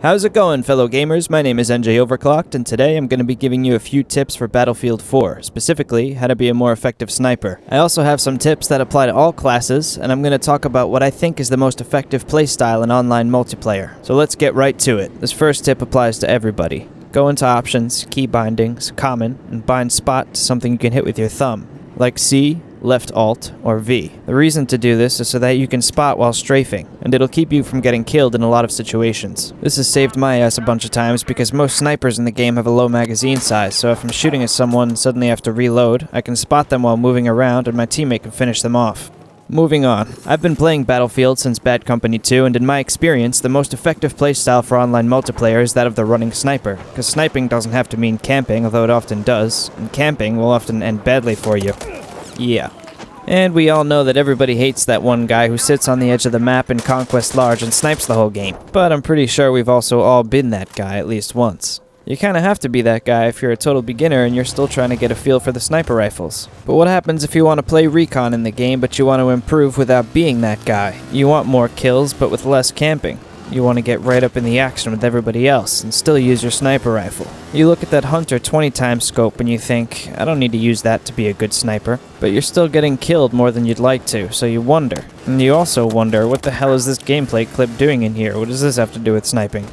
How's it going, fellow gamers? My name is NJ Overclocked, and today I'm going to be giving you a few tips for Battlefield 4, specifically how to be a more effective sniper. I also have some tips that apply to all classes, and I'm going to talk about what I think is the most effective playstyle in online multiplayer. So let's get right to it. This first tip applies to everybody. Go into Options, Key Bindings, Common, and bind Spot to something you can hit with your thumb, like C, left Alt, or V. The reason to do this is so that you can spot while strafing, and it'll keep you from getting killed in a lot of situations. This has saved my ass a bunch of times because most snipers in the game have a low magazine size, so if I'm shooting at someone and suddenly have to reload, I can spot them while moving around and my teammate can finish them off. Moving on. I've been playing Battlefield since Bad Company 2, and in my experience, the most effective playstyle for online multiplayer is that of the running sniper, because sniping doesn't have to mean camping, although it often does, and camping will often end badly for you. Yeah. And we all know that everybody hates that one guy who sits on the edge of the map in Conquest Large and snipes the whole game. But I'm pretty sure we've also all been that guy at least once. You kinda have to be that guy if you're a total beginner and you're still trying to get a feel for the sniper rifles. But what happens if you want to play Recon in the game but you want to improve without being that guy? You want more kills but with less camping. You want to get right up in the action with everybody else and still use your sniper rifle. You look at that Hunter 20x scope and you think, I don't need to use that to be a good sniper. But you're still getting killed more than you'd like to, so you wonder. And you also wonder, what the hell is this gameplay clip doing in here? What does this have to do with sniping?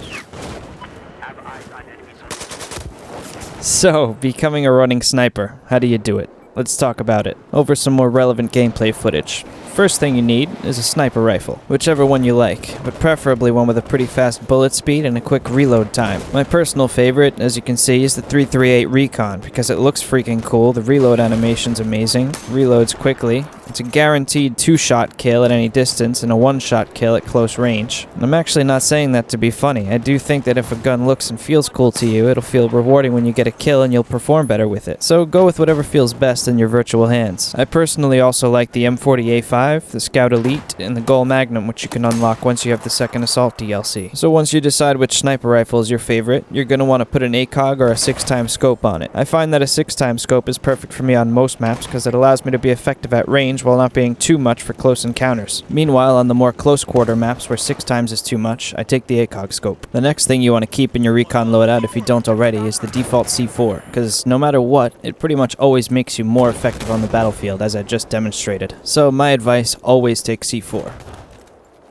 So, becoming a running sniper, how do you do it? Let's talk about it. Over some more relevant gameplay footage. First thing you need is a sniper rifle, whichever one you like, but preferably one with a pretty fast bullet speed and a quick reload time. My personal favorite, as you can see, is the 338 Recon, because it looks freaking cool, the reload animation's amazing, reloads quickly, it's a guaranteed 2-shot kill at any distance and a 1-shot kill at close range. And I'm actually not saying that to be funny. I do think that if a gun looks and feels cool to you, it'll feel rewarding when you get a kill and you'll perform better with it. So go with whatever feels best in your virtual hands. I personally also like the M40A5, the Scout Elite, and the Goal Magnum, which you can unlock once you have the second Assault DLC. So once you decide which sniper rifle is your favorite, you're going to want to put an ACOG or a 6x scope on it. I find that a 6x scope is perfect for me on most maps because it allows me to be effective at range while not being too much for close encounters. Meanwhile, on the more close quarter maps where 6x is too much, I take the ACOG scope. The next thing you want to keep in your Recon loadout, if you don't already, is the default C4, because no matter what, it pretty much always makes you more effective on the battlefield, as I just demonstrated. So my advice, always take C4.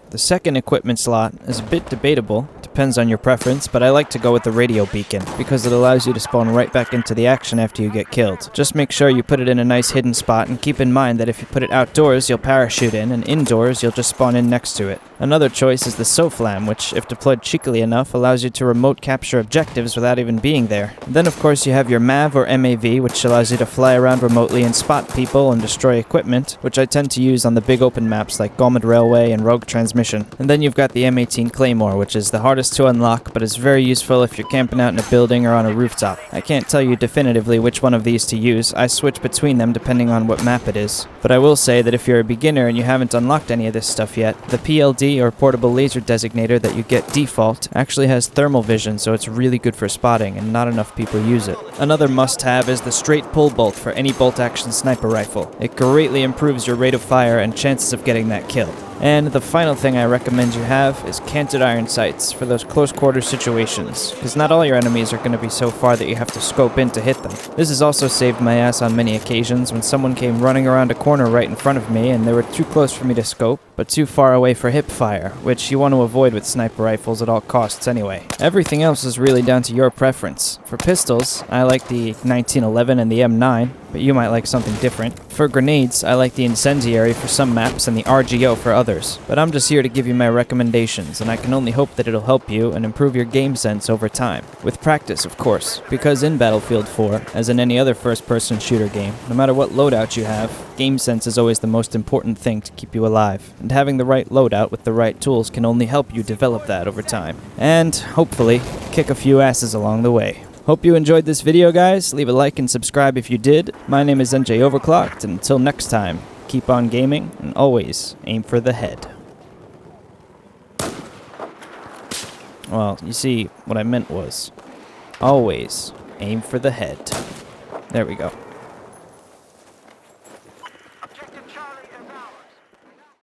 The second equipment slot is a bit debatable, depends on your preference, but I like to go with the radio beacon, because it allows you to spawn right back into the action after you get killed. Just make sure you put it in a nice hidden spot, and keep in mind that if you put it outdoors, you'll parachute in, and indoors, you'll just spawn in next to it. Another choice is the SOFLAM, which, if deployed cheekily enough, allows you to remote capture objectives without even being there. Then of course you have your MAV or MAV, which allows you to fly around remotely and spot people and destroy equipment, which I tend to use on the big open maps like Gomad Railway and Rogue Transmission. And then you've got the M18 Claymore, which is the hardest to unlock, but is very useful if you're camping out in a building or on a rooftop. I can't tell you definitively which one of these to use, I switch between them depending on what map it is. But I will say that if you're a beginner and you haven't unlocked any of this stuff yet, the PLD or Portable Laser Designator that you get default actually has thermal vision, so it's really good for spotting, and not enough people use it. Another must-have is the straight pull bolt for any bolt-action sniper rifle. It greatly improves your rate of fire and chances of getting that kill. And the final thing I recommend you have is canted iron sights for those close quarter situations, because not all your enemies are going to be so far that you have to scope in to hit them. This has also saved my ass on many occasions when someone came running around a corner right in front of me and they were too close for me to scope, but too far away for hip fire, which you want to avoid with sniper rifles at all costs anyway. Everything else is really down to your preference. For pistols, I like the 1911 and the M9, but you might like something different. For grenades, I like the Incendiary for some maps and the RGO for others. But I'm just here to give you my recommendations, and I can only hope that it'll help you and improve your game sense over time. With practice, of course, because in Battlefield 4, as in any other first-person shooter game, no matter what loadout you have, game sense is always the most important thing to keep you alive. And having the right loadout with the right tools can only help you develop that over time. And, hopefully, kick a few asses along the way. Hope you enjoyed this video, guys. Leave a like and subscribe if you did. My name is NJ Overclocked, and until next time, keep on gaming, and always aim for the head. Well, you see, what I meant was, always aim for the head. There we go.